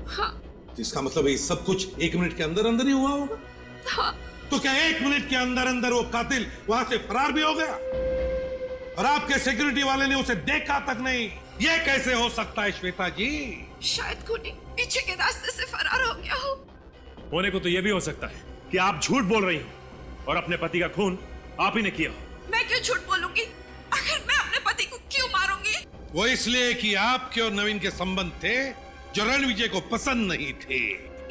हाँ। तो इसका मतलब ये सब कुछ 1 मिनट के अंदर अंदर ही हुआ होगा। हाँ। तो क्या 1 मिनट के अंदर अंदर वो कातिल वहां से फरार भी हो गया और आपके सिक्योरिटी वाले ने उसे देखा तक नहीं? ये कैसे हो सकता है श्वेता जी? शायद खूनी पीछे के रास्ते से फरार हो गया हो। होने को तो यह भी हो सकता है कि आप झूठ बोल रही हो और अपने पति का खून आप ही ने किया हो। मैं क्यों झूठ बोलूंगी? आखिर मैं अपने पति को क्यों मारूंगी? वो इसलिए कि आपके और नवीन के संबंध थे जो रणविजय को पसंद नहीं थे।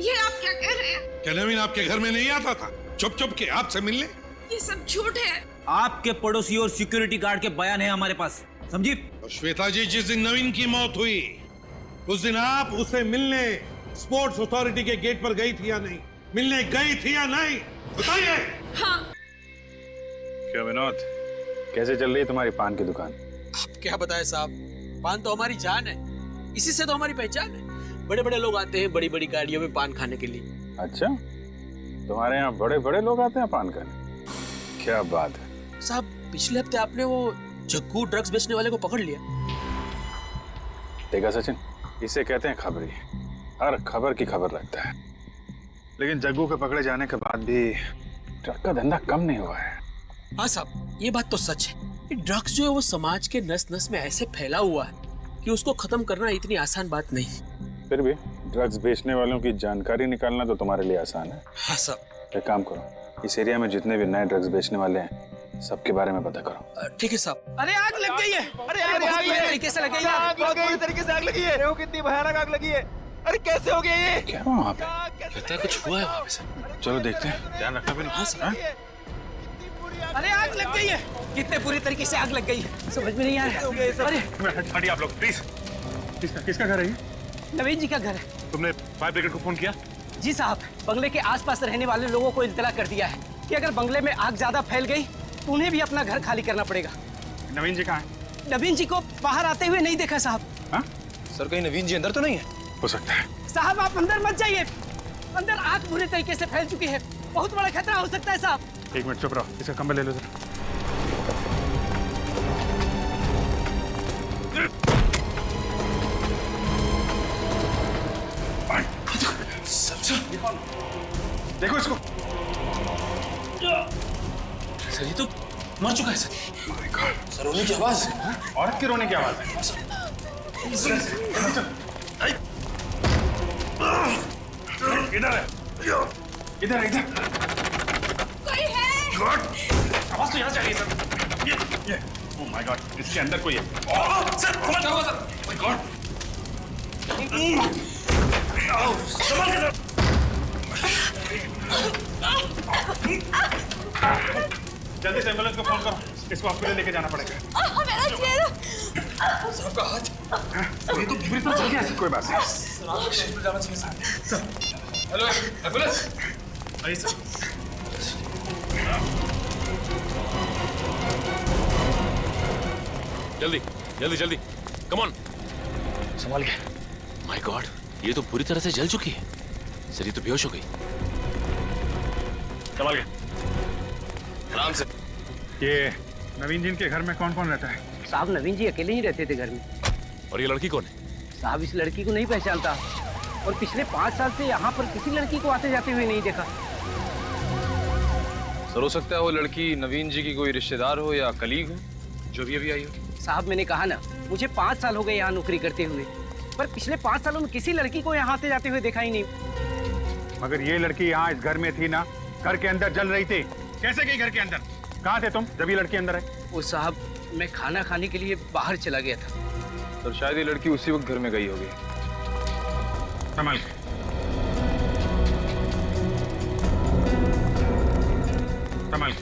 ये आप क्या कह रहे हैं? क्या नवीन आपके घर में नहीं आता था चुप चुप के आपसे मिलने? ये सब झूठ है। आपके पड़ोसी और सिक्योरिटी गार्ड के बयान है हमारे पास, समझी? और श्वेता जी, जिस दिन नवीन की मौत हुई उस दिन आप उसे मिलने स्पोर्ट्स अथॉरिटी के गेट पर गई थी या नहीं? मिलने गई थी या नहीं? बताइए। हाँ। क्या विनोद, कैसे चल रही है तुम्हारी पान की दुकान? आप क्या बताएं साहब, पान तो हमारी जान है, इसी से तो हमारी पहचान है। बड़े बड़े लोग आते हैं बड़ी बड़ी गाड़ियों में पान खाने के लिए। अच्छा, तुम्हारे यहाँ बड़े बड़े लोग आते हैं पान खाने? क्या बात है साहब, पिछले हफ्ते आपने वो जग्गू ड्रग्स बेचने वाले को पकड़ लिया। देखा सचिन, इसे कहते हैं खबरी। हर खबर की खबर रखता है। लेकिन जग्गू के पकड़े जाने के बाद भी ट्रक का धंधा कम नहीं हुआ है। हाँ साहब, ये बात तो सच है। ये ड्रग्स जो है वो समाज के नस नस में ऐसे फैला हुआ है कि उसको खत्म करना इतनी आसान बात नहीं। फिर भी ड्रग्स बेचने वालों की जानकारी निकालना तो तुम्हारे लिए आसान है। हाँ साहब। एक काम करो, इस एरिया में जितने भी नए ड्रग्स बेचने वाले हैं सबके बारे में पता करो। ठीक है साहब। अरे आग लग गई है। अरे आग बुरी तरीके से लगी है। बहुत बुरी तरीके से आग लगी है। देखो कितनी भयानक आग लगी है। अरे कैसे हो गया ये? क्या हुआ वहाँ पे? लगता है कुछ हुआ है वहाँ पे सर। चलो देखते हैं, ध्यान रखना फिर। हाँ सर। अरे आग लग गई है। कितने बुरी तरीके से आग लग गई है, समझ में नहीं आ रहा। अरे हटिए आप लोग प्लीज। किसका घर है ये? नवीन जी का घर है। तुमने फायर ब्रिगेड को फोन किया? जी साहब, बंगले के आसपास रहने वाले लोगों को इत्तला कर दिया है कि अगर बंगले में आग ज्यादा फैल गई तो उन्हें भी अपना घर खाली करना पड़ेगा। नवीन जी कहाँ है? नवीन जी को बाहर आते हुए नहीं देखा साहब। हाँ? सर, कहीं नवीन जी अंदर तो नहीं है? हो सकता है। साहब आप अंदर मत जाइए, अंदर आग बुरी तरीके से फैल चुकी है, बहुत बड़ा खतरा हो सकता है साहब। 1 मिनट चुप रहो, इसका कंबल ले लो जरा। देखो इसको। सर, ये तो मर चुका है सर। सर, रोने की आवाज। औरत के रोने की आवाज है। इधर है, इधर है, इधर। कोई है? आवाज तो यहाँ से आ रही है सर। ये ओह माय गॉड, इसके अंदर कोई है। ओह सर, क्या हुआ सर? My God. संभाल के सर। जल्दी से एम्बुलेंस को फोन करो, इसको हॉस्पिटल लेके जाना पड़ेगा। मेरा चेहरा। सबका हाथ। ये तो पूरी तरह चल गया है। कोई बात नहीं। हॉस्पिटल जाना चाहिए सर। Hello ambulance. आइए सर। जल्दी जल्दी जल्दी, कम ऑन। संभाल के। माय गॉड, ये तो पूरी तरह से जल चुकी है। सर, ये तो बेहोश हो गई। संभाल के। आराम से। ये नवीन जी के घर में कौन कौन रहता है? साहब नवीन जी अकेले ही रहते थे घर में। और ये लड़की कौन है? साहब इस लड़की को नहीं पहचानता और पिछले 5 साल से यहाँ पर किसी लड़की को आते जाते हुए नहीं देखा। सर, हो सकता है वो लड़की नवीन जी की कोई रिश्तेदार हो या कलीग हो जो भी अभी आई हो। साहब मैंने कहा ना, मुझे 5 साल हो गए यहाँ नौकरी करते हुए, पर पिछले 5 सालों में किसी लड़की को यहाँ आते जाते हुए देखा ही नहीं। मगर ये लड़की यहाँ इस घर में थी ना, घर के अंदर जल रही थी। कैसे गई घर के अंदर? कहाँ थे तुम जब ये लड़की अंदर आई? वो साहब, मैं खाना खाने के लिए बाहर चला गया था। सर, शायद ये लड़की उसी वक्त घर में गई होगी। संभाल। संभाल।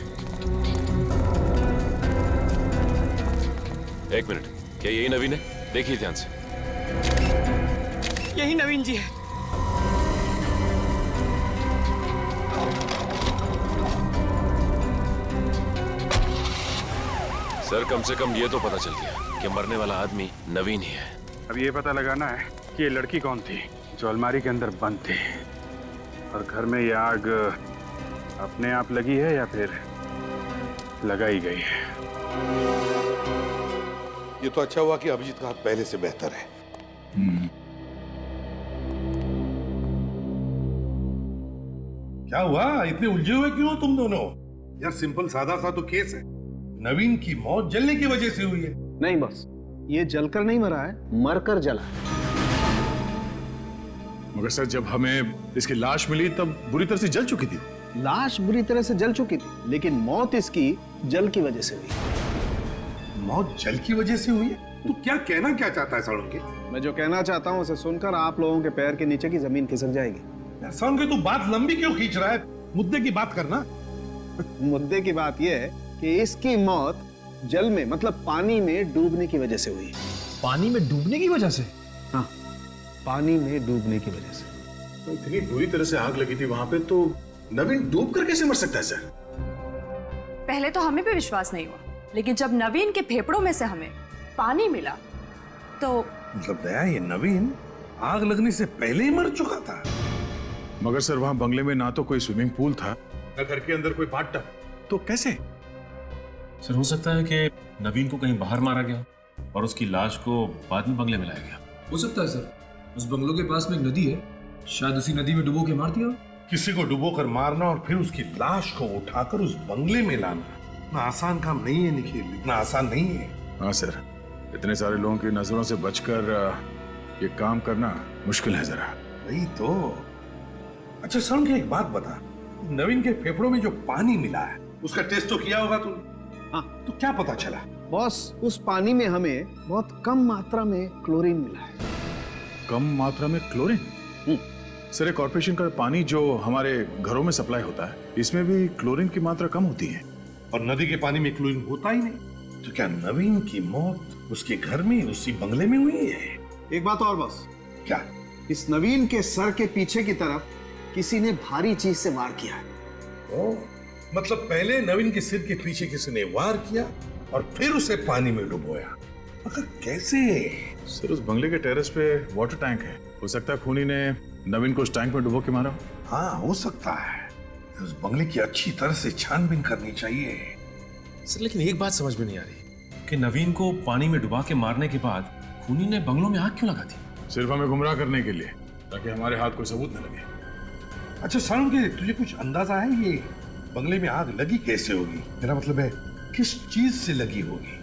1 मिनट, क्या यही नवीन है? देखिए ध्यान से। यही नवीन जी है। सर, कम से कम ये तो पता चल गया कि मरने वाला आदमी नवीन ही है। अब ये पता लगाना है कि ये लड़की कौन थी जो अलमारी के अंदर बंद थी, और घर में ये आग अपने आप लगी है या फिर लगाई गई है। ये तो अच्छा हुआ कि अभिजीत का हाथ पहले से बेहतर है। क्या हुआ, इतने उलझे हुए क्यों हो तुम दोनों? यार सिंपल सादा सा तो केस है। नवीन की मौत जलने की वजह से हुई है। नहीं बॉस, ये जलकर नहीं मरा है, मरकर जला है। मगर सर जब हमें इसकी लाश मिली तब बुरी तरह से जल चुकी थी। लाश बुरी तरह से जल चुकी थी, लेकिन मौत इसकी जल की वजह से हुई। मौत जल की वजह से हुई है? तू क्या कहना क्या चाहता है साळुंके? मैं जो कहना चाहता हूँ उसे सुनकर आप लोगों के पैर के नीचे की जमीन खिसक जाएगी। यार साळुंके तू बात लंबी क्यों खींच रहा है? मुद्दे की बात करना। मुद्दे की बात यह है कि इसकी मौत जल में मतलब पानी में डूबने की वजह से हुई। पानी में डूबने की वजह से? हाँ, पानी में डूबने की वजह से। तो इतनी बुरी तरह से आग लगी थी वहां पे, तो नवीन डूब कर कैसे मर सकता है सर? पहले तो हमें भी विश्वास नहीं हुआ, लेकिन जब नवीन के फेफड़ों में से हमें पानी मिला तो मतलब दया, ये नवीन आग लगने से पहले ही मर चुका था। मगर सर वहां बंगले में ना तो कोई स्विमिंग पूल था, न घर के अंदर कोई बाथटब, तो कैसे? सर हो सकता है कि नवीन को कहीं बाहर मारा गया और उसकी लाश को बाद में बंगले में लाया गया। हो सकता है सर, उस बंगलों के पास में एक नदी है, शायद उसी नदी में डुबो के मार दिया। किसी को डुबोकर मारना और फिर उसकी लाश को उठाकर उस बंगले में लाना इतना आसान काम नहीं है निखिल, इतना आसान नहीं है। हाँ सर, इतने सारे लोगों की नजरों से बचकर ये काम करना मुश्किल है जरा। वही तो। अच्छा साळुंके, एक बात बता, नवीन के फेफड़ों में जो पानी मिला है उसका टेस्ट तो किया होगा तूने? हाँ। तो क्या पता चला? बॉस, उस पानी में हमें बहुत कम मात्रा में क्लोरीन मिला है। कम मात्रा में क्लोरीन? सर, कॉर्पोरेशन का पानी जो हमारे घरों में सप्लाई होता है, इसमें भी क्लोरीन की मात्रा कम होती है। और नदी के पानी में क्लोरीन होता ही नहीं। तो क्या नवीन की मौत उसके घर में उसी बंगले में हुई है? एक बात और बॉस। क्या? इस नवीन के सर के पीछे की तरफ किसी ने भारी चीज से वार किया है। ओ, मतलब पहले नवीन के सिर के पीछे किसी ने वार किया और फिर उसे पानी में डुबोया। मगर कैसे? सर, उस बंगले के टेरेस पे वाटर टैंक है, हो सकता है खूनी ने नवीन को उस टैंक में डुबो के मारा। हाँ, हो सकता है। उस बंगले की अच्छी तरह से छानबीन करनी चाहिए। सर लेकिन एक बात समझ में नहीं आ रही कि नवीन को पानी में डुबा के मारने के बाद खूनी ने बंगलों में आग क्यों लगा दी? सिर्फ हमें गुमराह करने के लिए, ताकि हमारे हाथ कोई सबूत न लगे। अच्छा साळुंके, तुझे कुछ अंदाजा है ये बंगले में आग लगी कैसे होगी? मेरा मतलब है किस चीज से लगी होगी?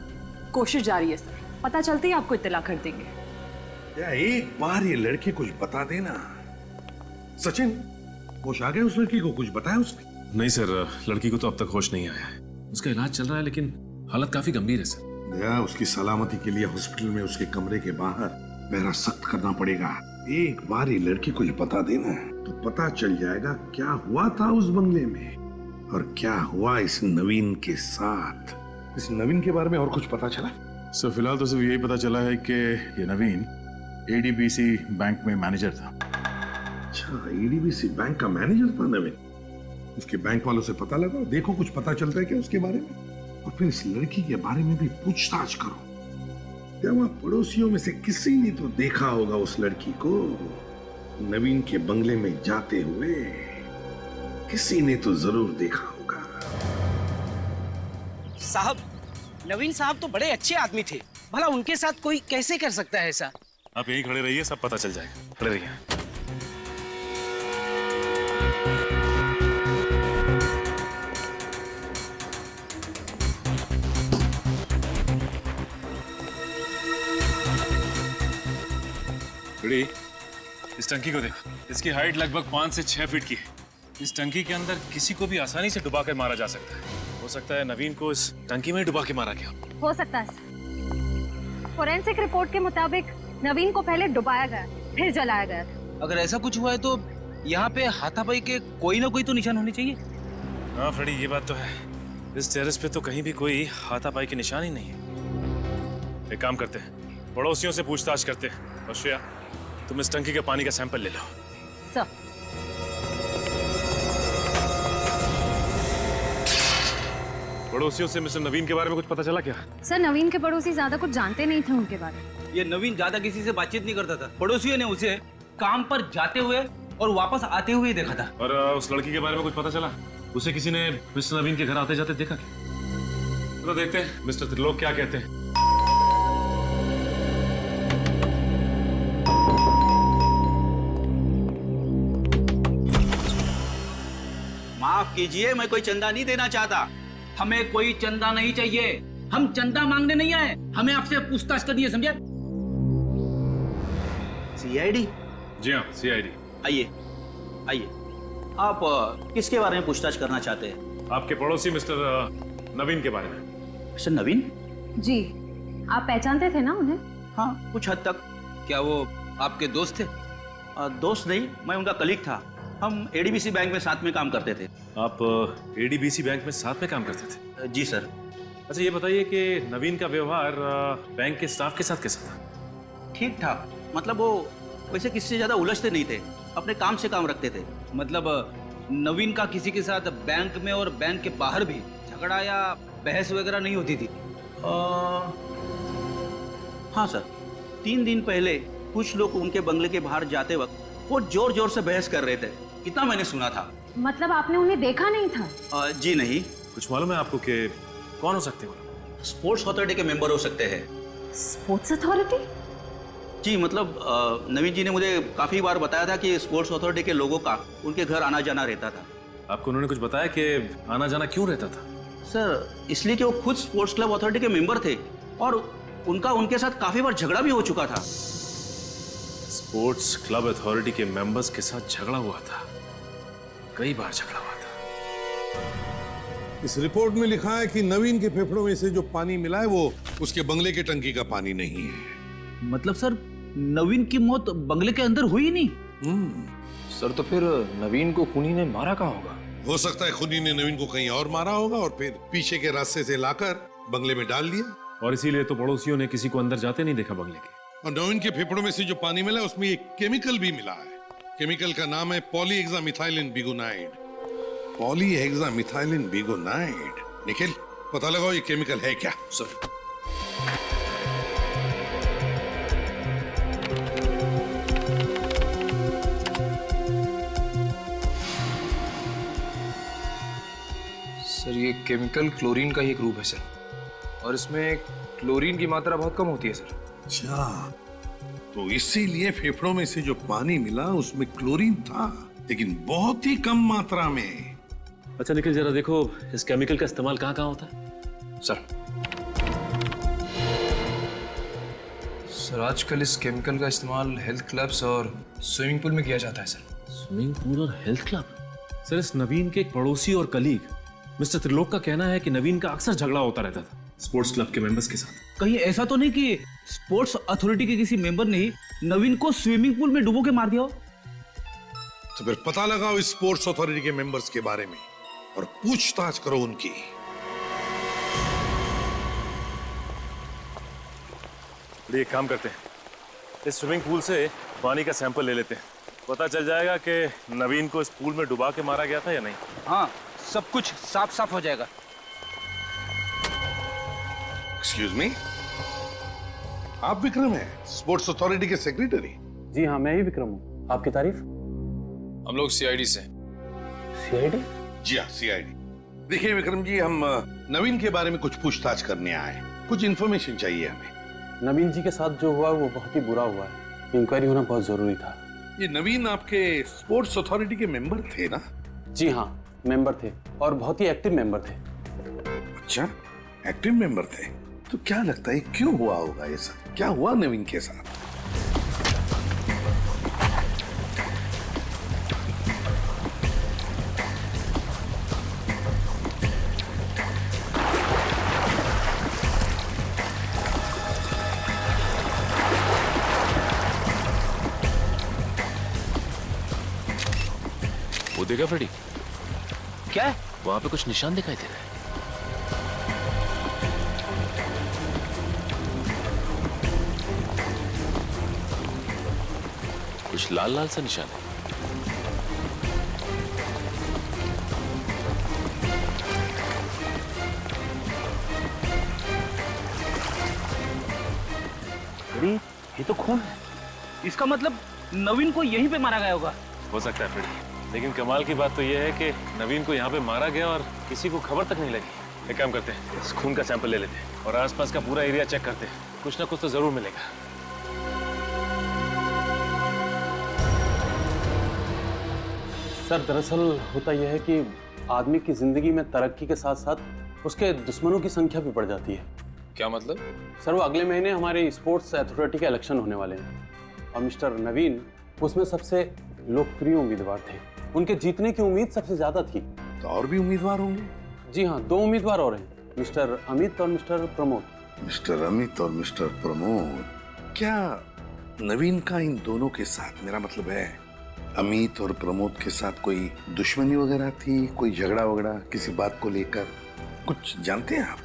कोशिश जारी है सर, पता चलते ही आपको इत्तला कर देंगे। या एक बार ये लड़के कुछ बता देना। सचिन, होश आ गए उस लड़की को? कुछ बताया उसने? नहीं सर, लड़की को तो अब तक होश नहीं आया है। उसका इलाज चल रहा है लेकिन हालत काफी गंभीर है सर। दया, उसकी सलामती के लिए हॉस्पिटल में उसके कमरे के बाहर पहरा सख्त करना पड़ेगा। एक बार ये लड़की कुछ बता देना तो पता चल जाएगा क्या हुआ था उस बंगले में और क्या हुआ इस नवीन के साथ। इस नवीन के बारे में और कुछ पता चला? सर फिलहाल तो सिर्फ यही पता चला है कि ये नवीन एडीबीसी बैंक में मैनेजर था। अच्छा, एडीबीसी बैंक का मैनेजर था नवीन। उसके बैंक वालों से पता लगाओ, देखो कुछ पता चलता है क्या उसके बारे में, और फिर इस लड़की के बारे में भी पूछताछ करो। क्या वहां पड़ोसियों में से किसी ने तो देखा होगा उस लड़की को नवीन के बंगले में जाते हुए? किसी ने तो जरूर देखा होगा। साहब, नवीन साहब तो बड़े अच्छे आदमी थे, भला उनके साथ कोई कैसे कर सकता है ऐसा? आप यहीं खड़े रहिए, सब पता चल जाएगा। खड़े रहिए। बड़ी, इस टंकी को देख, इसकी हाइट लगभग 5 से 6 फीट की है। इस टंकी के अंदर किसी को भी आसानी से डुबा कर मारा जा सकता है। हो सकता है नवीन को इस टंकी में ही डुबा के मारा गया। हो सकता है सर। फोरेंसिक रिपोर्ट के मुताबिक नवीन को पहले डुबाया गया, फिर जलाया गया था। अगर ऐसा कुछ हुआ है तो यहाँ पे हाथापाई के कोई ना कोई तो निशान होने चाहिए। हाँ फ्रेडी, ये बात तो है। इस टेरेस पे तो कहीं भी कोई हाथापाई के निशान ही नहीं है। एक काम करते हैं, पड़ोसियों से पूछताछ करते हैं। और श्रेया, तुम इस टंकी के पानी का सैंपल ले लो। सर, पड़ोसियों से मिस्टर नवीन के बारे में कुछ पता चला क्या? सर नवीन के पड़ोसी ज्यादा कुछ जानते नहीं थे उनके बारे में। ये नवीन ज्यादा किसी से बातचीत नहीं करता था। पड़ोसियों ने उसे काम पर जाते हुए और वापस आते हुए देखा था। और उस लड़की के बारे में कुछ पता चला? उसे किसी ने मिस्टर नवीन के घर आते जाते देखा क्या? तो देखते हैं मिस्टर त्रिलोक क्या कहते हैं। माफ कीजिए, मैं कोई चंदा नहीं देना चाहता। हमें कोई चंदा नहीं चाहिए, हम चंदा मांगने नहीं आए, हमें आपसे पूछताछ करनी है, समझे? सीआईडी? जी हाँ, सीआईडी। आइए आइए। आप किसके बारे में पूछताछ करना चाहते हैं? आपके पड़ोसी मिस्टर नवीन के बारे में। मिस्टर नवीन? जी, आप पहचानते थे ना उन्हें? हाँ, कुछ हद तक। क्या वो आपके दोस्त थे? दोस्त नहीं, मैं उनका कलीग था। हम एडीबीसी बैंक में साथ में काम करते थे। आप एडीबीसी बैंक में साथ में काम करते थे? जी सर। अच्छा, ये बताइए कि नवीन का व्यवहार बैंक के स्टाफ के साथ कैसा था? ठीक ठाक, मतलब वो वैसे किसी से ज्यादा उलझते नहीं थे, अपने काम से काम रखते थे। मतलब नवीन का किसी के साथ बैंक में और बैंक के बाहर भी झगड़ा या बहस वगैरह नहीं होती थी? हाँ सर, 3 दिन पहले कुछ लोग उनके बंगले के बाहर जाते वक्त वो जोर जोर से बहस कर रहे थे, इतना मैंने सुना था। मतलब आपने उन्हें देखा नहीं था? जी नहीं। कुछ मालूम है आपको कि कौन हो सकते हो? स्पोर्ट्स अथॉरिटी के मेंबर हो सकते हैं। Sports authority? जी, मतलब नवीन जी ने मुझे काफी बार बताया था कि स्पोर्ट्स अथॉरिटी के लोगों का उनके घर आना जाना रहता था। आपको उन्होंने कुछ बताया कि आना जाना क्यों रहता था? सर, इसलिए कि वो खुद स्पोर्ट्स क्लब अथॉरिटी के मेंबर थे और उनका उनके साथ काफी बार झगड़ा भी हो चुका था। स्पोर्ट्स क्लब अथॉरिटी के मेंबर्स के साथ झगड़ा हुआ था? कई बार झगड़ा हुआ था। इस रिपोर्ट में लिखा है कि नवीन के फेफड़ों में से जो पानी मिला है वो उसके बंगले की टंकी का पानी नहीं है। मतलब सर, नवीन की मौत बंगले के अंदर हुई नहीं? सर, तो फिर नवीन को खूनी ने मारा कहाँ होगा? हो सकता है खूनी ने नवीन को कहीं और मारा होगा और फिर पीछे के रास्ते से लाकर बंगले में डाल दिया। और इसीलिए तो पड़ोसियों ने किसी को अंदर जाते नहीं देखा बंगले के। और नवीन के फेफड़ों में से जो पानी मिला उसमें एक केमिकल भी मिला है। केमिकल का नाम है पॉलीहेक्सामिथाइलिन बिगुनाइड। पॉलीहेक्सामिथाइलिन बिगुनाइड। निखिल, पता लगाओ ये केमिकल है क्या? सर, सर, ये केमिकल क्लोरीन का ही एक रूप है सर, और इसमें क्लोरीन की मात्रा बहुत कम होती है सर। अच्छा, तो इसीलिए फेफड़ों में से जो पानी मिला उसमें क्लोरीन था, लेकिन बहुत ही कम मात्रा में। अच्छा निखिल, जरा देखो इस केमिकल का इस्तेमाल कहाँ कहाँ होता है? सर, आजकल इस केमिकल का इस्तेमाल हेल्थ क्लब्स और स्विमिंग पूल में किया जाता है सर। स्विमिंग पूल और हेल्थ क्लब? सर, इस नवीन के एक पड़ोसी और कलीग मिस्टर त्रिलोक का कहना है कि नवीन का अक्सर झगड़ा होता रहता था स्पोर्ट्स क्लब के मेंबर्स के साथ। कहीं ऐसा तो नहीं कि स्पोर्ट्स अथॉरिटी के किसी मेंबर ने ही नवीन को स्विमिंग पूल में डुबो के मार दिया हो? तो फिर पता लगाओ इस स्पोर्ट्स अथॉरिटी के मेंबर्स के बारे में और पूछताछ करो उनकी। एक काम करते हैं, इस स्विमिंग पूल से पानी का सैंपल ले लेते हैं, पता चल जाएगा कि नवीन को इस पूल में डुबा के मारा गया था या नहीं। हाँ, सब कुछ साफ साफ हो जाएगा। एक्सक्यूज मी, आप विक्रम हैं, स्पोर्ट्स अथॉरिटी के सेक्रेटरी? जी हाँ, मैं ही विक्रम हूँ। आपकी तारीफ? हम लोग सीआईडी से। सीआईडी? जी हाँ, सीआईडी। देखिए विक्रम जी, हम नवीन के बारे में कुछ पूछताछ करने आए, कुछ इन्फॉर्मेशन चाहिए हमें। नवीन जी के साथ जो हुआ वो बहुत ही बुरा हुआ है, इंक्वायरी होना बहुत जरूरी था। ये नवीन आपके स्पोर्ट्स अथॉरिटी के मेंबर थे ना? जी हाँ, मेंबर थे और बहुत ही एक्टिव मेंबर थे। अच्छा, एक्टिव मेंबर थे। तो क्या लगता है क्यों हुआ होगा ये सब? क्या हुआ नवीन के साथ? वो देखा फ्रेडी? क्या है? वहां पे कुछ निशान दिखाई दे रहा है। कुछ लाल लाल सा निशान है। फ्रेडी, ये तो खून है। इसका मतलब नवीन को यहीं पे मारा गया होगा। हो सकता है फ्रेडी, लेकिन कमाल की बात तो यह है कि नवीन को यहाँ पे मारा गया और किसी को खबर तक नहीं लगी। एक काम करते हैं, इस खून का सैंपल ले लेते हैं और आसपास का पूरा एरिया चेक करते हैं, कुछ ना कुछ तो जरूर मिलेगा। सर, दरअसल होता यह है कि आदमी की जिंदगी में तरक्की के साथ साथ उसके दुश्मनों की संख्या भी बढ़ जाती है। क्या मतलब? सर, वो अगले महीने हमारे स्पोर्ट्स अथॉरिटी के इलेक्शन होने वाले हैं और मिस्टर नवीन उसमें सबसे लोकप्रिय उम्मीदवार थे। उनके जीतने की उम्मीद सबसे ज्यादा थी। तो और भी उम्मीदवार होंगे? जी हाँ, 2 उम्मीदवार और हैं, मिस्टर अमित और मिस्टर प्रमोद। मिस्टर अमित और मिस्टर प्रमोद। क्या नवीन का इन दोनों के साथ, मेरा मतलब है अमित और प्रमोद के साथ, कोई दुश्मनी वगैरह थी, कोई झगड़ा वगैरह किसी बात को लेकर, कुछ जानते हैं आप?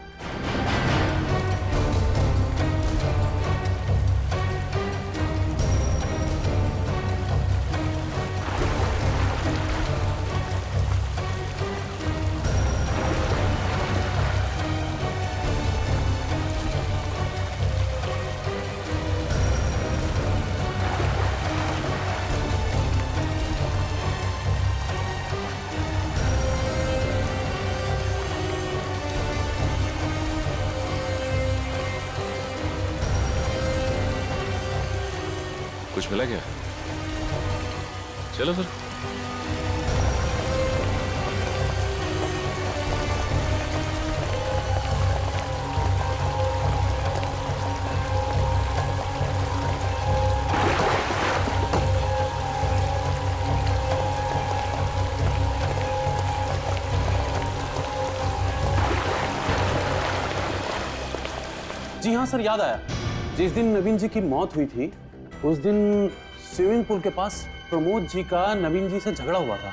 कुछ मिला क्या? चलो फिर। जी हाँ सर, याद आया। जिस दिन नवीन जी की मौत हुई थी उस दिन स्विमिंग पूल के पास प्रमोद जी का नवीन जी से झगड़ा हुआ था।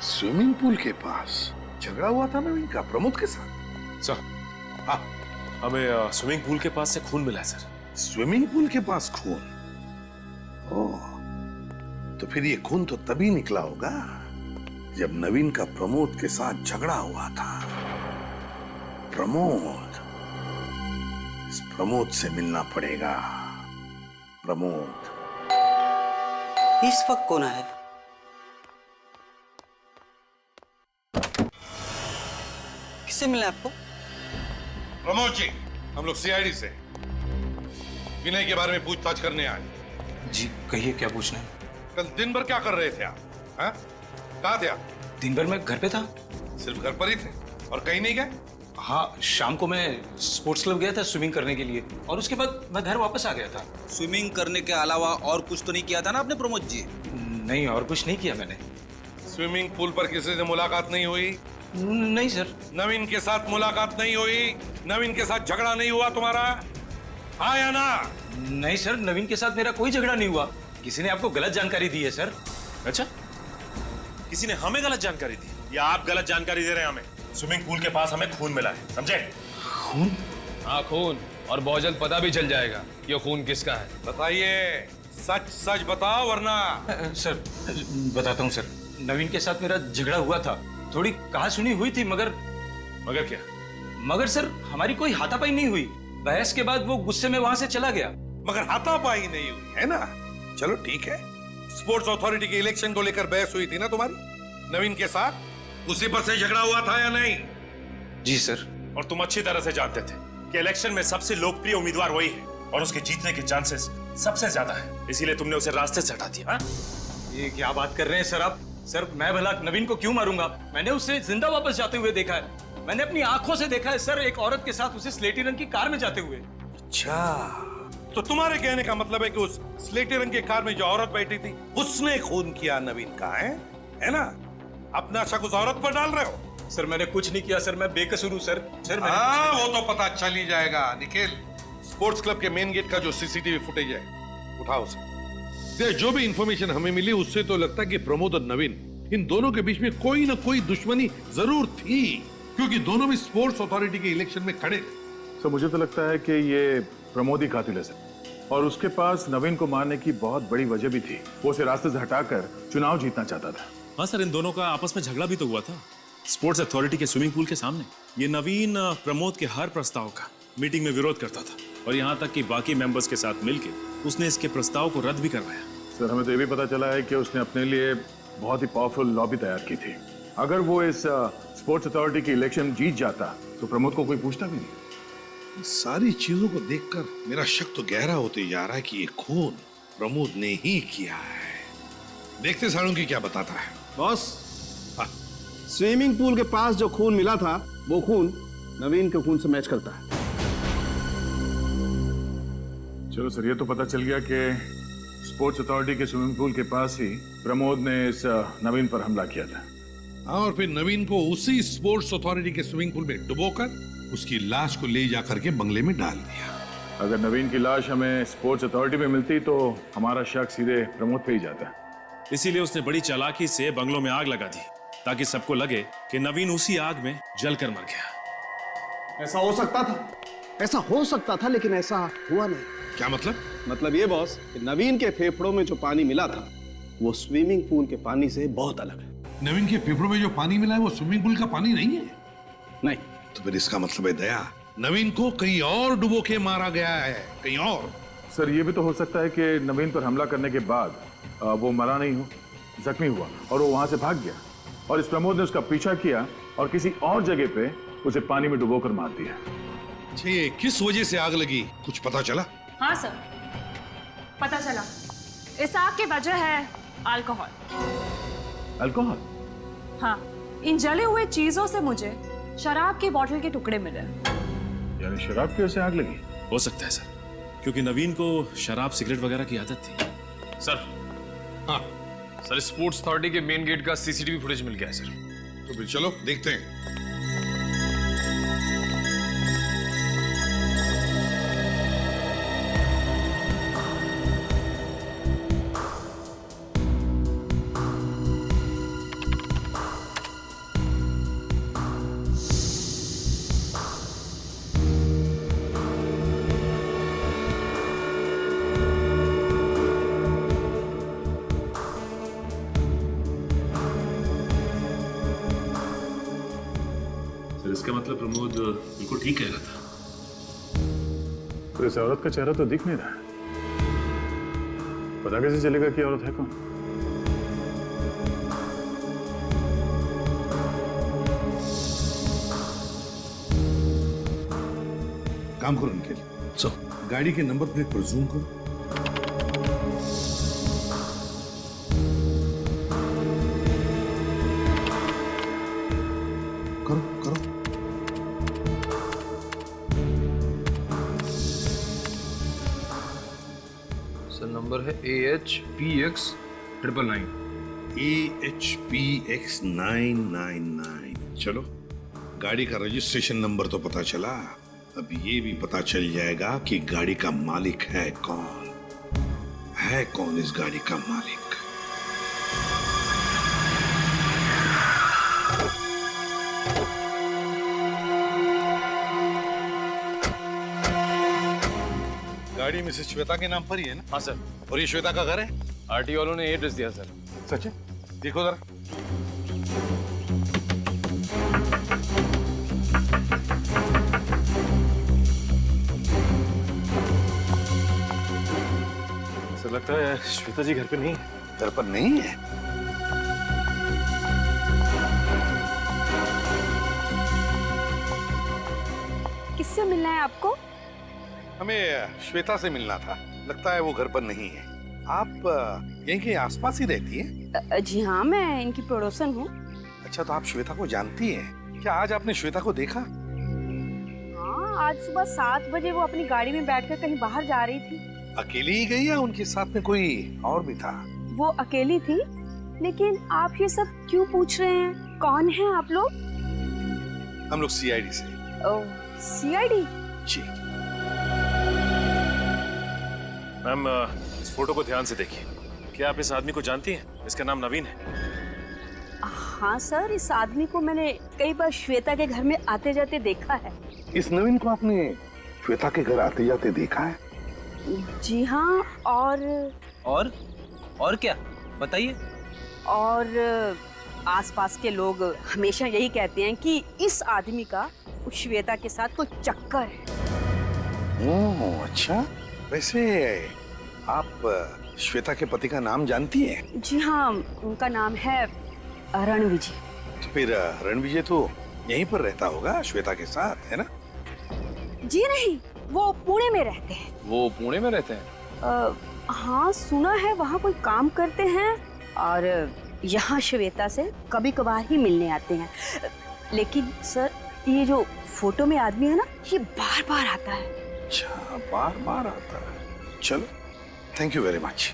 स्विमिंग पूल के पास झगड़ा हुआ था नवीन का प्रमोद के साथ? सर, हाँ, हमें स्विमिंग पूल के पास से खून मिला है सर। स्विमिंग पूल के पास खून? ओह, तो फिर ये खून तो तभी निकला होगा जब नवीन का प्रमोद के साथ झगड़ा हुआ था। प्रमोद, इस प्रमोद से मिलना पड़ेगा। प्रमोद। इस वक्त कौन है? किससे मिला आपको? प्रमोद जी, हम लोग सीआईडी से विनय के बारे में पूछताछ करने आए। जी कहिए, क्या पूछना है? कल दिन भर क्या कर रहे थे आप? हाँ? कहाँ थे आप? दिन भर मैं घर पे था। सिर्फ घर पर ही थे और कहीं नहीं गए? हाँ, शाम को मैं स्पोर्ट्स क्लब गया था स्विमिंग करने के लिए और उसके बाद मैं घर वापस आ गया था। स्विमिंग करने के अलावा और कुछ तो नहीं किया था ना आपने प्रमोद जी? नहीं, और कुछ नहीं किया मैंने। स्विमिंग पूल पर किसी से मुलाकात नहीं हुई? नहीं सर। नवीन के साथ मुलाकात नहीं हुई? नवीन के साथ झगड़ा नहीं हुआ तुम्हारा? हाँ या ना? नहीं सर, नवीन के साथ मेरा कोई झगड़ा नहीं हुआ। किसी ने आपको गलत जानकारी दी है सर। अच्छा, किसी ने हमें गलत जानकारी दी या आप गलत जानकारी दे रहे हैं हमें? स्विमिंग पूल के पास हमें खून मिला है, समझे? खून? हाँ खून, और बहुत जल्द पता भी चल जाएगा ये खून किसका है। बताइए, सच सच बताओ वरना। सर बताता हूँ सर, नवीन के साथ मेरा झगड़ा हुआ था। थोड़ी कहा सुनी हुई थी, मगर क्या? मगर सर हमारी कोई हाथापाई नहीं हुई। बहस के बाद वो गुस्से में वहां से चला गया। मगर हाथापाई नहीं हुई है ना? चलो ठीक है। स्पोर्ट्स अथॉरिटी के इलेक्शन को लेकर बहस हुई थी ना तुम्हारी नवीन के साथ? उसी पर से झगड़ा हुआ था या नहीं? जी सर। और तुम अच्छी तरह से जानते थे कि इलेक्शन में सबसे लोकप्रिय उम्मीदवार वही है और उसके जीतने के चांसेस सबसे ज्यादा है, इसीलिए तुमने उसे रास्ते से हटा दिया। ये क्या बात कर रहे हैं सर आप? सर मैं भला नवीन को क्यों मारूंगा? मैंने उसे जिंदा वापस जाते हुए देखा है। मैंने अपनी आंखों से देखा है सर, एक औरत के साथ उसे स्लेटी रंग की कार में जाते हुए। अच्छा, तो तुम्हारे कहने का मतलब है कि उस स्लेटी रंग की कार में जो औरत बैठी थी उसने खून किया नवीन का, है ना? अपना शक उस औरत पर डाल रहे हो? सर मैंने कुछ नहीं किया सर, मैं बेकसूर हूँ सर। हाँ, वो तो पता चल ही जाएगा। निखिल, स्पोर्ट्स क्लब के मेन गेट का जो सीसीटीवी फुटेज है उठाओ उसे। जो भी इंफॉर्मेशन हमें मिली उससे तो लगता है कि प्रमोद और नवीन, इन दोनों के बीच में कोई ना कोई दुश्मनी जरूर थी, क्योंकि दोनों भी स्पोर्ट्स अथॉरिटी के इलेक्शन में खड़े थे। सर मुझे तो लगता है कि ये प्रमोद ही कातिल है सर, और उसके पास नवीन को मारने की बहुत बड़ी वजह भी थी। वो उसे रास्ते से हटाकर चुनाव जीतना चाहता था। हाँ सर, इन दोनों का आपस में झगड़ा भी तो हुआ था स्पोर्ट्स अथॉरिटी के स्विमिंग पूल के सामने। ये नवीन प्रमोद के हर प्रस्ताव का मीटिंग में विरोध करता था और यहाँ तक कि बाकी मेंबर्स के साथ मिलकर उसने इसके प्रस्ताव को रद्द भी करवाया। सर हमें तो ये भी पता चला है कि उसने अपने लिए बहुत ही पावरफुल लॉबी तैयार की थी। अगर वो इस स्पोर्ट्स अथॉरिटी की इलेक्शन जीत जाता तो प्रमोद को कोई पूछता भी नहीं। सारी चीजों को देखकर मेरा शक तो गहरा होते जा रहा है कि ये खून प्रमोद ने ही किया है। देखते साड़ू की क्या बताता है। बॉस, स्विमिंग पूल के पास जो खून मिला था वो खून नवीन के खून से मैच करता है। चलो सर, ये तो पता चल गया कि स्पोर्ट्स अथॉरिटी के स्विमिंग पूल के पास ही प्रमोद ने इस नवीन पर हमला किया था। और फिर नवीन को उसी स्पोर्ट्स अथॉरिटी के स्विमिंग पूल में डुबोकर उसकी लाश को ले जाकर के बंगले में डाल दिया। अगर नवीन की लाश हमें स्पोर्ट्स अथॉरिटी में मिलती तो हमारा शक सीधे प्रमोद पे ही जाता। इसीलिए उसने बड़ी चालाकी से बंगलों में आग लगा दी ताकि सबको लगे कि नवीन उसी आग में जलकर मर गया। ऐसा हो सकता था, ऐसा हो सकता था, लेकिन ऐसा हुआ नहीं। क्या मतलब? मतलब ये बॉस कि नवीन के फेफड़ों में जो पानी मिला था वो स्विमिंग पूल के पानी से बहुत अलग है। नवीन के फेफड़ों में जो पानी मिला है वो स्विमिंग पूल का पानी नहीं है। नहीं। तो फिर इसका मतलब है दया, नवीन को कहीं और डुबो के मारा गया है, कहीं और। सर, ये भी तो हो सकता है कि नवीन पर हमला करने के बाद वो मरा नहीं हो, जख्मी हुआ और वो वहां से भाग गया और इस प्रमोद ने उसका पीछा किया और किसी और जगह पे उसे पानी में डुबोकर मार दिया। ये किस वजह से आग लगी, कुछ पता चला? हाँ सर, पता चला। इस आग की वजह है अल्कोहल। अल्कोहल? हाँ, इन जले हुए चीजों से मुझे शराब के बोतल के टुकड़े मिले। यानी शराब की वजह से आग लगी? हो सकता है सर, क्योंकि नवीन को शराब सिगरेट वगैरह की आदत थी। सर, हाँ सर, स्पोर्ट्स अथॉरिटी के मेन गेट का सीसीटीवी फुटेज मिल गया है सर। तो फिर चलो देखते हैं। इसका मतलब प्रमोद बिल्कुल ठीक कह रहा था। तो इस औरत का चेहरा तो दिख नहीं रहा है, पता कैसे चलेगा कि औरत है कौन? काम करो इनके लिए, गाड़ी के नंबर प्लेट पर जूम करो। नंबर है AHPX 999। AHPX 999। चलो, गाड़ी का रजिस्ट्रेशन नंबर तो पता चला, अब ये भी पता चल जाएगा कि गाड़ी का मालिक है कौन। है कौन इस गाड़ी का मालिक? गाड़ी मिसेस श्वेता के नाम पर ही है ना? हाँ सर। और ये श्वेता का घर है? आरटी वालों ने एड्रेस दिया सर। सच है? देखो जरा। सर, लगता है श्वेता जी घर पे नहीं है। घर पर नहीं है? किससे मिलना है आपको? हमें श्वेता से मिलना था, लगता है वो घर पर नहीं है। आप यहीं के आसपास ही रहती हैं? जी हाँ, मैं इनकी पड़ोसन हूँ। अच्छा, तो आप श्वेता को जानती हैं? क्या आज आपने श्वेता को देखा? हाँ, आज सुबह 7 बजे वो अपनी गाड़ी में बैठकर कहीं बाहर जा रही थी। अकेली ही गई या उनके साथ में कोई और भी था? वो अकेली थी। लेकिन आप ये सब क्यों पूछ रहे हैं? कौन है आप लोग? हम लोग CID से। ओह, CID? जी। मैम, इस फोटो को ध्यान से देखिए। क्या आप इस आदमी को जानती हैं? इसका नाम नवीन है। हाँ सर, इस आदमी को मैंने कई बार श्वेता के घर में आते जाते देखा है। इस नवीन को आपने श्वेता के घर आते जाते देखा है? जी हाँ। और क्या बताइए? और आसपास के लोग हमेशा यही कहते हैं कि इस आदमी का उस श्वेता के साथ कोई चक्कर है। ओह, अच्छा। वैसे आप श्वेता के पति का नाम जानती हैं? जी हाँ, उनका नाम है रणविजय। तो फिर रणविजय तो यहीं पर रहता होगा श्वेता के साथ, है ना? जी नहीं, वो पुणे में रहते हैं। वो पुणे में रहते हैं? हाँ, सुना है वहाँ कोई काम करते हैं और यहाँ श्वेता से कभी कभार ही मिलने आते हैं। लेकिन सर, ये जो फोटो में आदमी है ना, ये बार बार आता है। अच्छा, बार बार आता है। चलो, थैंक यू वेरी मच।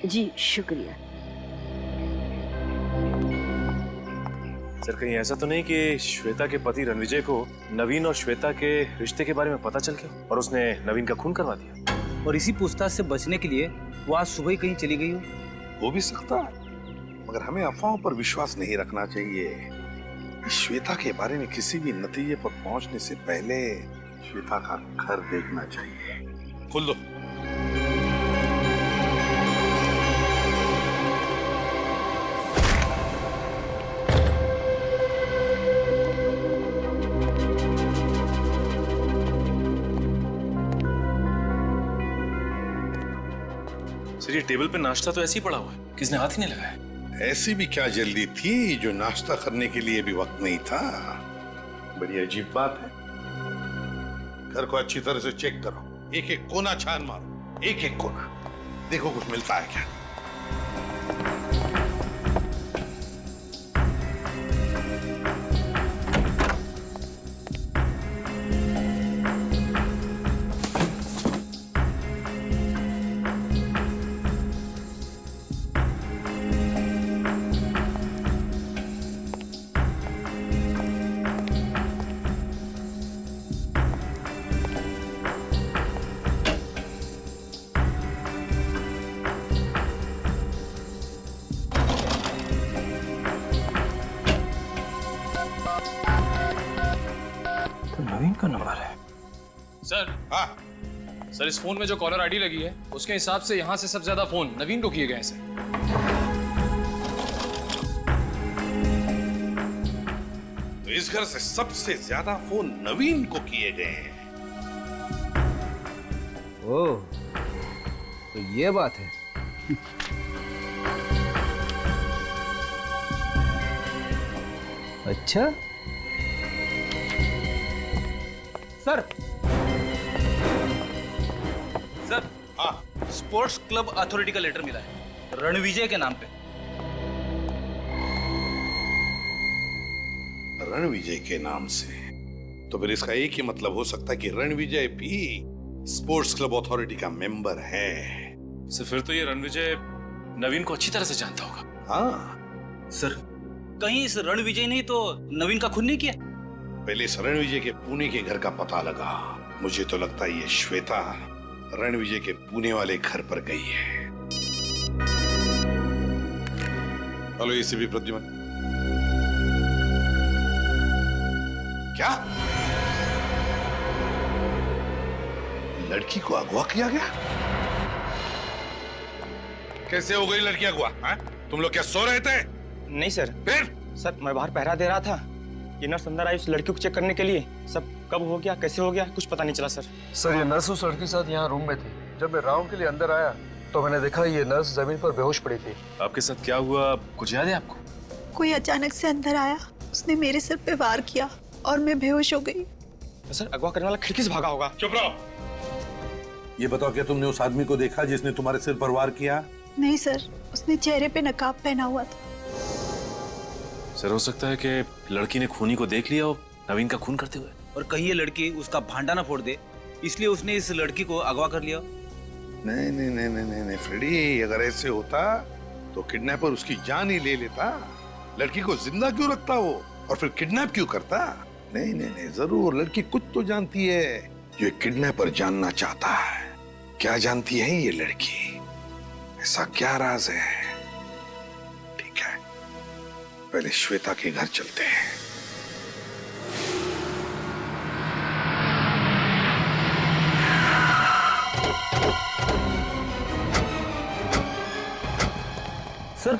जी शुक्रिया। सर, कहीं ऐसा तो नहीं कि श्वेता के पति रणविजय को नवीन और श्वेता के रिश्ते के बारे में पता चल गया और उसने नवीन का खून करवा दिया? और इसी पूछताछ से बचने के लिए वो आज सुबह ही कहीं चली गई हो। हो भी सकता है, मगर हमें अफवाहों पर विश्वास नहीं रखना चाहिए। श्वेता के बारे में किसी भी नतीजे पर पहुंचने से पहले श्वेता का घर देखना चाहिए। खोल दो। सर, ये टेबल पे नाश्ता तो ऐसे ही पड़ा हुआ है, किसने हाथ ही नहीं लगाया? ऐसी भी क्या जल्दी थी जो नाश्ता करने के लिए भी वक्त नहीं था? बड़ी अजीब बात है। घर को अच्छी तरह से चेक करो, एक एक कोना छान मारो, एक एक कोना, देखो कुछ मिलता है क्या। नवीन का नंबर है। सर, हाँ सर, इस फोन में जो कॉलर आईडी लगी है उसके हिसाब से यहाँ से सबसे ज्यादा फोन नवीन को किए गए हैं सर। तो इस घर से सबसे ज्यादा फोन नवीन को किए गए हैं। ओह, तो ये बात है। अच्छा सर, सर, हाँ, स्पोर्ट्स क्लब अथॉरिटी का लेटर मिला है रणविजय के नाम पे। रणविजय के नाम से? तो फिर इसका एक ही मतलब हो सकता है कि रणविजय भी स्पोर्ट्स क्लब अथॉरिटी का मेंबर है। सर, फिर तो ये रणविजय नवीन को अच्छी तरह से जानता होगा। हाँ सर, कहीं इस रणविजय ने तो नवीन का खून नहीं किया? पहले इस रणविजय के पुणे के घर का पता लगा। मुझे तो लगता है ये श्वेता रणविजय के पुणे वाले घर पर गई है। Hello ACP Pradyuman. क्या लड़की को अगवा किया गया? कैसे हो गई लड़की अगवा? तुम लोग क्या सो रहे थे? नहीं सर। फिर? सर, मैं बाहर पहरा दे रहा था, ये नर्स अंदर आई उस लड़की को चेक करने के लिए। सब कब हो गया, कैसे हो गया, कुछ पता नहीं चला सर। सर, ये नर्स उस लड़की के साथ यहाँ रूम में थी। जब मैं राउंड के लिए अंदर आया तो मैंने देखा ये नर्स जमीन पर बेहोश पड़ी थी। आपके साथ क्या हुआ, कुछ याद है आपको? कोई अचानक से अंदर आया, उसने मेरे सर पे वार किया और मैं बेहोश हो गई। तो सर, अगवा करने वाला खिड़की से भागा होगा। चुप रहो। ये बताओ, क्या तुमने उस आदमी को देखा जिसने तुम्हारे सिर पर वार किया? नहीं सर, उसने चेहरे पे नकाब पहना हुआ था। सर, हो सकता है कि लड़की ने खूनी को देख लिया हो नवीन का खून करते हुए। और कहीं ये लड़की उसका भांडा ना फोड़ दे, इसलिए उसने इस लड़की को अगवा कर लिया। नहीं नहीं नहीं नहीं नहीं फ्रेडी, अगर ऐसे होता तो किडनैपर उसकी जान ही ले लेता। लड़की को जिंदा क्यों रखता वो, और फिर किडनैप क्यों करता? नहीं नहीं नहीं, जरूर लड़की कुछ तो जानती है जो किडनैपर जानना चाहता है। क्या जानती है ये लड़की? ऐसा क्या राज है? ठीक है, पहले श्वेता के घर चलते हैं। सर,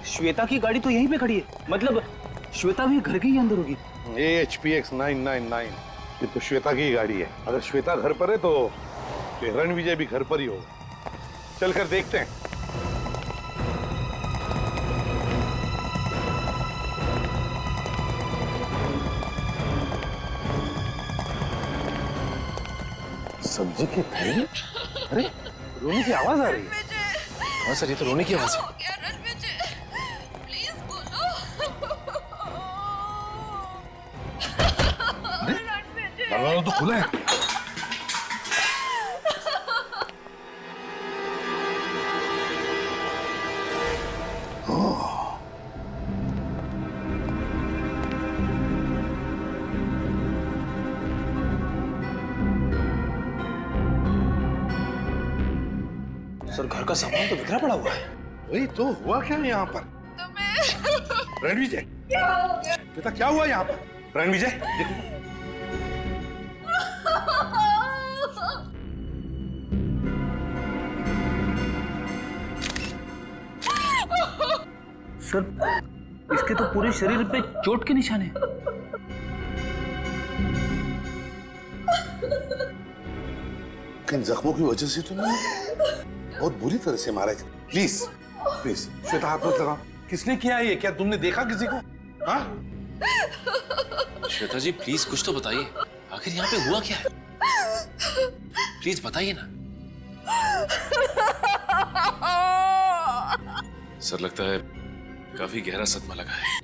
श्वेता की गाड़ी तो यहीं पे खड़ी है, मतलब श्वेता भी घर के ही अंदर होगी। HPX 999, ये तो श्वेता की गाड़ी है। अगर श्वेता घर पर है तो रणविजय भी घर पर ही होगा। चलकर देखते हैं। सब्जी की थैली? अरे, रोने की आवाज आ रही है। हाँ सर, ये तो रोने की आवाज है। दरवाजा तो खुला है। सर घर का सामान तो बिखरा पड़ा हुआ है। वही तो हुआ क्या है यहाँ पर? रणविजय, बेटा क्या हुआ यहाँ पर? रणविजय देखो। सर इसके तो पूरे शरीर पे चोट के निशान हैं। किन जख्मों की वजह से तुमने बहुत बुरी तरह से मारा है। प्लीज प्लीज श्वेता हाथ मत लगाओ। किसने किया ये? क्या तुमने देखा किसी को? हाँ? श्वेता जी प्लीज कुछ तो बताइए, आखिर यहाँ पे हुआ क्या है? प्लीज बताइए ना। सर लगता है काफी गहरा सदमा लगा है।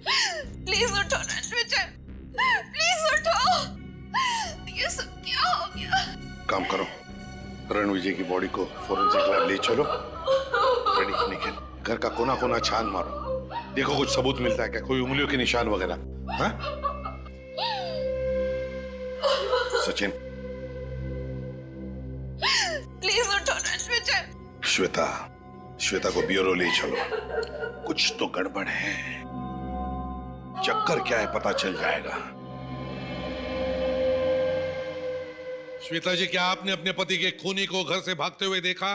प्लीज उठो रणविजय, प्लीज उठो। ये सब क्या हो गया? काम करो, रणविजय की बॉडी को फोरेंसिक लैब ले चलो। फ्रेडी निखिल घर का कोना कोना छान मारो, देखो कुछ सबूत मिलता है क्या, कोई उंगलियों के निशान वगैरह। हाँ? सचिन प्लीज उठो रणविजय। श्वेता, श्वेता को ब्यूरो ले चलो, कुछ तो गड़बड़ है। चक्कर क्या है पता चल जाएगा। श्वेता जी, क्या आपने अपने पति के खूनी को घर से भागते हुए देखा?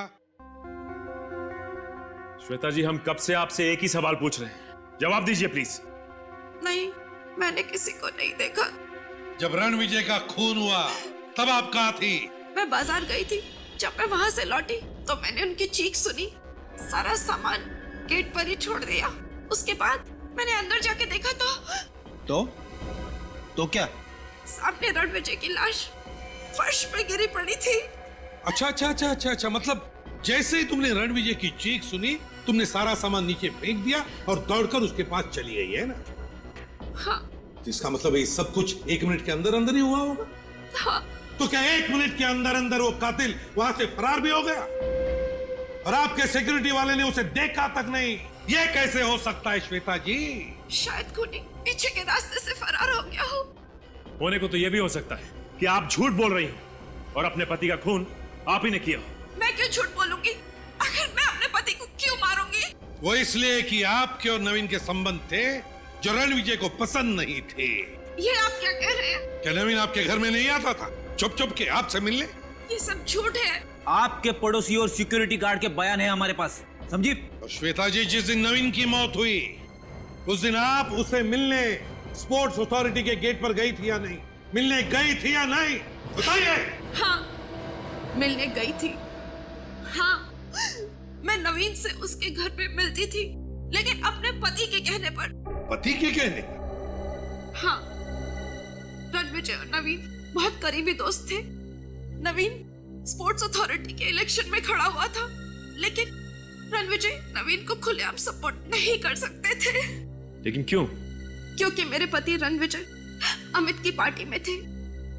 श्वेता जी, हम कब से आपसे एक ही सवाल पूछ रहे हैं, जवाब दीजिए प्लीज। नहीं, मैंने किसी को नहीं देखा। जब रणविजय का खून हुआ तब आप कहाँ थी? मैं बाजार गई थी। जब मैं वहां से लौटी तो मैंने उनकी चीख सुनी। सारा सामान गेट पर ही छोड़ दिया। उसके बाद मैंने अंदर जाके देखा तो क्या? सामने रणविजय की लाश फर्श पे गिरी पड़ी थी। अच्छा, मतलब जैसे ही तुमने रणविजय की चीख सुनी, तुमने सारा सामान नीचे फेंक दिया और दौड़कर उसके पास चली गई, है ना? हाँ। तो इसका मतलब ये सब कुछ 1 मिनट के अंदर अंदर ही हुआ होगा। हाँ। तो क्या 1 मिनट के अंदर अंदर वो कातिल वहां से फरार भी हो गया और आपके सिक्योरिटी वाले ने उसे देखा तक नहीं? ये कैसे हो सकता है श्वेता जी? शायद खूनी पीछे के रास्ते से फरार हो गया हो। होने को तो यह भी हो सकता है कि आप झूठ बोल रही हो और अपने पति का खून आप ही ने किया हो। मैं क्यों झूठ बोलूंगी? आखिर मैं अपने पति को क्यों मारूंगी? वो इसलिए कि आपके और नवीन के संबंध थे जो रणविजय को पसंद नहीं थे। ये आप क्या कह रहे हैं? क्या नवीन आपके घर में नहीं आता था चुप के आपसे मिलने? ये सब झूठ है। आपके पड़ोसी और सिक्योरिटी गार्ड के बयान है हमारे पास, समझी? और श्वेता जी, जिस दिन नवीन की मौत हुई उस दिन आप उसे मिलने स्पोर्ट्स अथॉरिटी के गेट पर गई थी या नहीं? मिलने गई थी या नहीं, बताइए। हाँ, मिलने गई थी। हाँ, मैं नवीन से उसके घर पे मिलती थी, लेकिन अपने पति के कहने पर। पति के कहने? हाँ, रणविजय और नवीन बहुत करीबी दोस्त थे। नवीन स्पोर्ट्स अथॉरिटी के इलेक्शन में खड़ा हुआ था, लेकिन रणविजय नवीन को खुलेआम सपोर्ट नहीं कर सकते थे। लेकिन क्यों? क्योंकि मेरे पति रणविजय अमित की पार्टी में थे,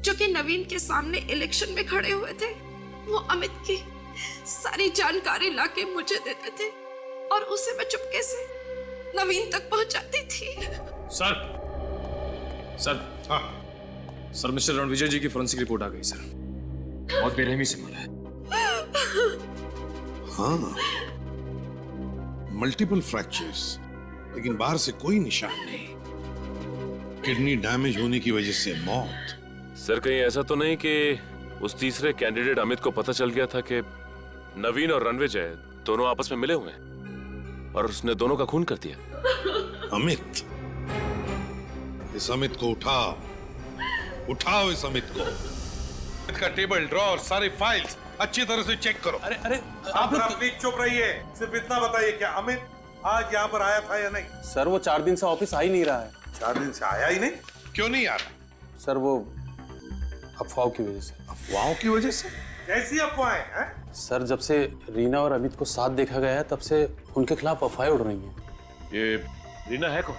जो कि नवीन के सामने इलेक्शन में खड़े हुए थे। वो अमित की सारी जानकारी लाके मुझे देते थे और उसे मैं चुपके से नवीन तक पहुंचाती थी। सर, हाँ सर, मिस्टर रणविजय जी की फोरेंसिक रिपोर्ट आ गई सर। बहुत बेरहमी से मारा है। हाँ, मल्टीपल फ्रैक्चर्स, लेकिन बाहर से कोई निशान नहीं। किडनी डैमेज होने की वजह से मौत। सर, कहीं ऐसा तो नहीं कि उस तीसरे कैंडिडेट अमित को पता चल गया था कि नवीन और रणविजय दोनों आपस में मिले हुए हैं और उसने दोनों का खून कर दिया? अमित, इस अमित को उठाओ, उठाओ इस अमित को। का टेबल, ड्रॉर, सारी फाइल्स अच्छी तरह से चेक करो। अरे आप प्लीज चुप रहिए। सिर्फ इतना बताइए, क्या अमित आज यहाँ पर आया था या नहीं? सर, वो 4 दिन से ऑफिस आ ही नहीं रहा है। 4 दिन से आया ही नहीं? क्यों नहीं आ रहा? सर, वो अफवाहों की वजह से। अफवाहों की वजह से? कैसी अफवाहें हैं? सर, जब से रीना और अमित को साथ देखा गया है तब से उनके खिलाफ अफवाहें उड़ रही हैं। ये रीना है कौन?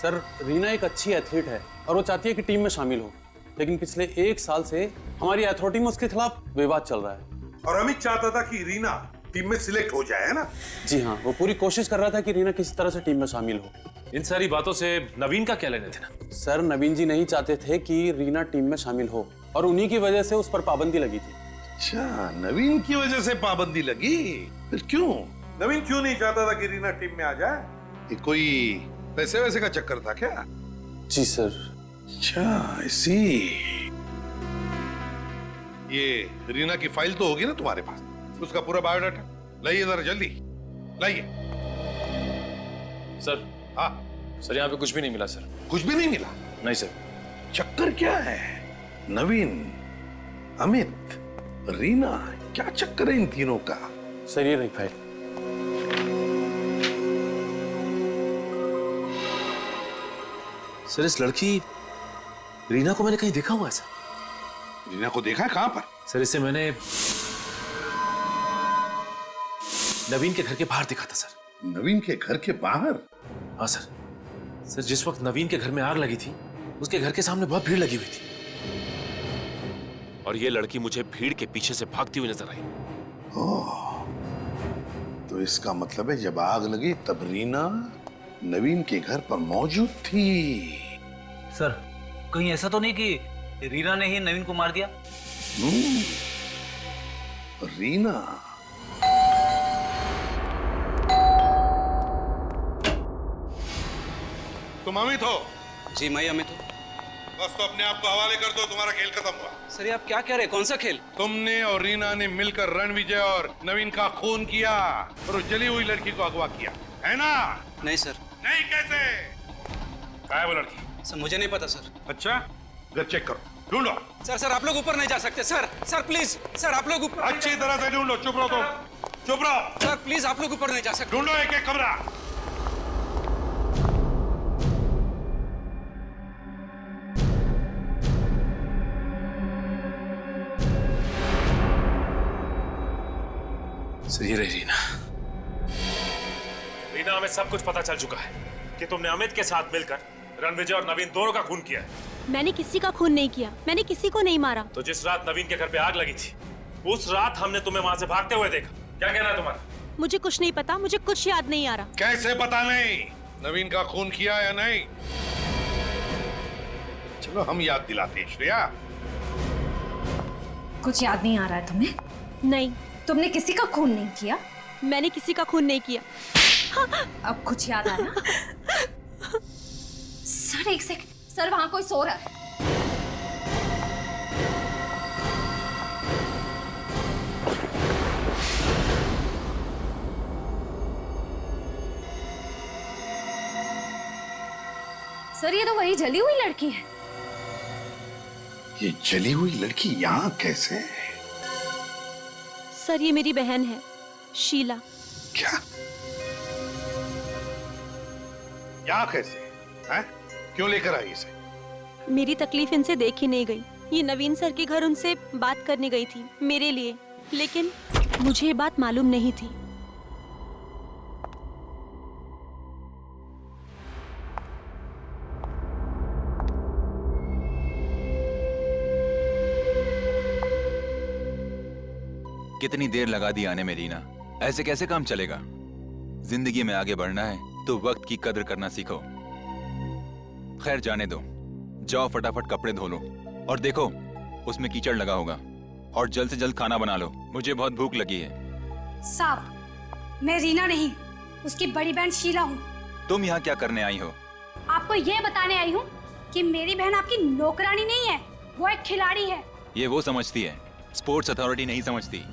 सर, रीना एक अच्छी एथलीट है और वो चाहती है कि टीम में शामिल हो, लेकिन पिछले 1 साल से हमारी अथॉरिटी में उसके खिलाफ विवाद चल रहा है। और अमित चाहता था कि रीना टीम में सिलेक्ट हो जाए, है ना? जी हाँ, वो पूरी कोशिश कर रहा था कि रीना किसी तरह से टीम में शामिल हो। इन सारी बातों से नवीन का क्या लेने देना? सर, नवीन जी नहीं चाहते थे कि रीना टीम में शामिल हो और उन्हीं की वजह से उस पर पाबंदी लगी थी। अच्छा, नवीन की वजह से पाबंदी लगी? फिर क्यों? नवीन क्यों नहीं चाहता था कि रीना टीम में आ जाए? ये कोई पैसे वैसे का चक्कर था क्या? जी सर। अच्छा, इसी। ये रीना की फाइल तो होगी ना तुम्हारे पास, उसका पूरा बायोडाटा लाइए जरा जल्दी लाइए। सर। हाँ सर, यहाँ पे कुछ भी नहीं मिला सर। कुछ भी नहीं मिला? नहीं सर। चक्कर क्या है? नवीन, अमित, रीना, क्या चक्कर है इन तीनों का? सर, ये रही फाइल। सर, इस लड़की रीना को मैंने कहीं देखा हुआ है सर। रीना को देखा है? कहां पर? सर, इसे मैंने नवीन के घर के बाहर देखा था सर। नवीन के घर के बाहर? हाँ सर। सर, जिस वक्त नवीन के घर में आग लगी थी, उसके घर के सामने बहुत भीड़ लगी हुई थी और ये लड़की मुझे भीड़ के पीछे से भागती हुई नजर आई। ओह, तो इसका मतलब है जब आग लगी तब रीना नवीन के घर पर मौजूद थी। सर, कहीं ऐसा तो नहीं कि रीना ने ही नवीन को मार दिया? रीना? तुम अमित हो? जी, मैं अमित हूँ। बस तो अपने आप को हवाले कर दो, तुम्हारा खेल खत्म हुआ। सर, ये आप क्या कह रहे हैं? कौन सा खेल? तुमने और रीना ने मिलकर रणविजय और नवीन का खून किया और उस जली हुई लड़की को अगवा किया, है ना? नहीं सर। नहीं? कैसे? कहाँ है वो लड़की? सर, मुझे नहीं पता सर। अच्छा, घर चेक करो, ढूंढो। सर, आप लोग ऊपर नहीं जा सकते सर। सर प्लीज, सर आप लोग ऊपर अच्छी तरह से ढूंढो। चुप रहो तुम, चुप रहो। सर प्लीज, आप लोग ऊपर नहीं जा सकते। ढूंढो एक एक कमरा। सर, ये रही रीना। रीना, हमें सब कुछ पता चल चुका है कि तुमने अमित के साथ मिलकर रणविजय और नवीन दोनों का खून किया है। मैंने किसी का खून नहीं किया, मैंने किसी को नहीं मारा। तो जिस रात नवीन के घर पे आग लगी थी, उस रात हमने तुम्हें वहां से भागते हुए देखा। क्या कहना है तुम्हारा? मुझे कुछ नहीं पता, मुझे कुछ याद नहीं आ रहा। कैसे पता नहीं? नवीन का खून किया या नहीं? चलो हम याद दिलाते हैं। श्रेया, कुछ याद नहीं आ रहा है तुम्हें? नहीं। तुमने किसी का खून नहीं किया? मैंने किसी का खून नहीं किया। अब कुछ याद आया? सर, एक सेकंड। सर, वहां कोई सो रहा है। सर, ये तो वही जली हुई लड़की है। ये जली हुई लड़की यहाँ कैसे? सर, ये मेरी बहन है, शीला। क्या? यहाँ कैसे? हैं? क्यों लेकर आई इसे? मेरी तकलीफ इनसे देखी नहीं गई। ये नवीन सर के घर उनसे बात करने गई थी मेरे लिए, लेकिन मुझे ये बात मालूम नहीं थी। कितनी देर लगा दी आने में रीना? ऐसे कैसे काम चलेगा? जिंदगी में आगे बढ़ना है तो वक्त की कदर करना सीखो। खैर जाने दो, जाओ फटाफट कपड़े धो लो और देखो उसमें कीचड़ लगा होगा, और जल्द से जल्द खाना बना लो, मुझे बहुत भूख लगी है। साहब, मैं रीना नहीं, उसकी बड़ी बहन शीला हूँ। तुम यहाँ क्या करने आई हो? आपको ये बताने आई हूँ कि मेरी बहन आपकी नौकरानी नहीं है, वो एक खिलाड़ी है। ये वो समझती है, स्पोर्ट्स अथॉरिटी नहीं समझती।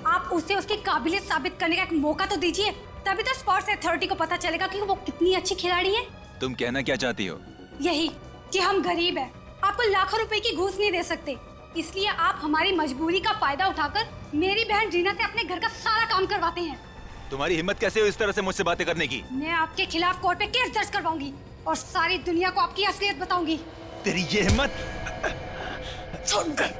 आप उसे उसकी काबिलियत साबित करने का एक मौका तो दीजिए, तभी तो स्पोर्ट्स अथॉरिटी को पता चलेगा कि वो कितनी अच्छी खिलाड़ी है। तुम कहना क्या चाहती हो? यही कि हम गरीब हैं, आपको लाखों रुपए की घूस नहीं दे सकते, इसलिए आप हमारी मजबूरी का फायदा उठाकर मेरी बहन रीना से अपने घर का सारा काम करवाते हैं। तुम्हारी हिम्मत कैसे हुई इस तरह से मुझसे बातें करने की? मैं आपके खिलाफ कोर्ट में केस दर्ज करवाऊंगी और सारी दुनिया को आपकी असलियत बताऊंगी। तेरी ये हिम्मत? छोड़ दे।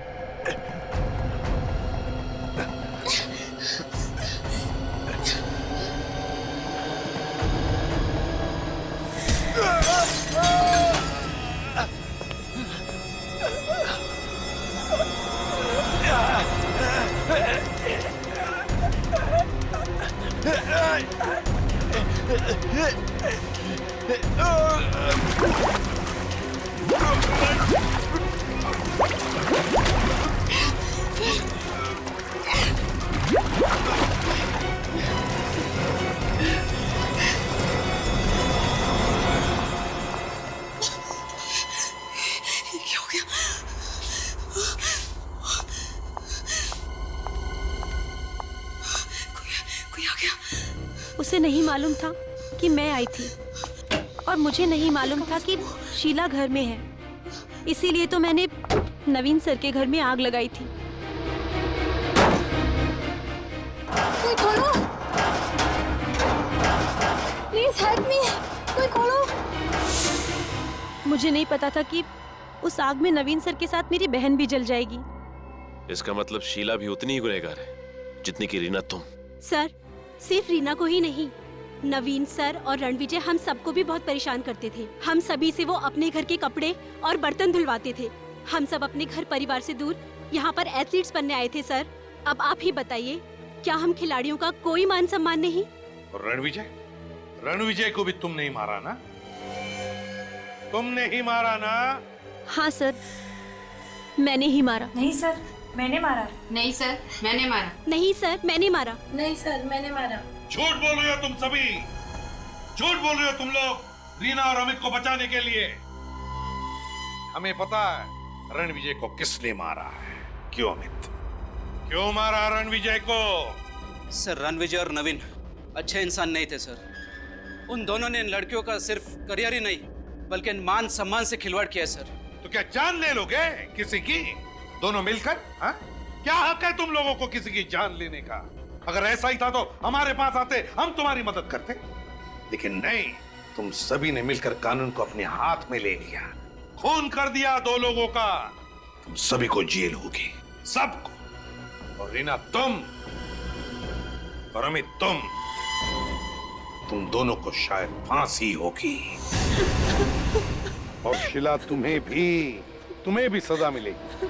क्या हो गया? कोई आ गया? उसे नहीं मालूम था कि मैं आई थी और मुझे नहीं मालूम था कि शीला घर में है। इसीलिए तो मैंने नवीन सर के घर में आग लगाई थी। कोई खोलो, प्लीज हेल्प मी, कोई खोलो। मुझे नहीं पता था कि उस आग में नवीन सर के साथ मेरी बहन भी जल जाएगी। इसका मतलब शीला भी उतनी ही गुनहगार है जितनी की रीना तुम। सर, सिर्फ रीना को ही नहीं, नवीन सर और रणविजय हम सबको भी बहुत परेशान करते थे। हम सभी से वो अपने घर के कपड़े और बर्तन धुलवाते थे। हम सब अपने घर परिवार से दूर यहाँ पर एथलीट्स बनने आए थे सर। अब आप ही बताइए, क्या हम खिलाड़ियों का कोई मान सम्मान नहीं? और रणविजय, रणविजय को भी तुमने ही मारा ना? तुमने ही मारा ना? हाँ सर, मैंने ही मारा। नहीं सर, मैंने मारा। नहीं सर, मैंने मारा। नहीं सर, मैंने मारा। नहीं सर, मैंने मारा। झूठ बोल रहे हो तुम सभी, झूठ बोल रहे हो तुम लोग रीना और अमित को बचाने के लिए। हमें पता है रणविजय को किसने मारा है। क्यों अमित, क्यों मारा रणविजय को? सर, रणविजय और नवीन अच्छे इंसान नहीं थे सर। उन दोनों ने इन लड़कियों का सिर्फ करियर ही नहीं बल्कि मान सम्मान से खिलवाड़ किया सर। तो क्या जान ले लोगे किसी की, दोनों मिलकर? हा? क्या हक है तुम लोगों को किसी की जान लेने का? अगर ऐसा ही था तो हमारे पास आते, हम तुम्हारी मदद करते। लेकिन नहीं, तुम सभी ने मिलकर कानून को अपने हाथ में ले लिया, खून कर दिया दो लोगों का। तुम सभी को जेल होगी, सबको। और रीना तुम और अमित तुम दोनों को शायद फांसी होगी। और शीला तुम्हें भी सजा मिलेगी।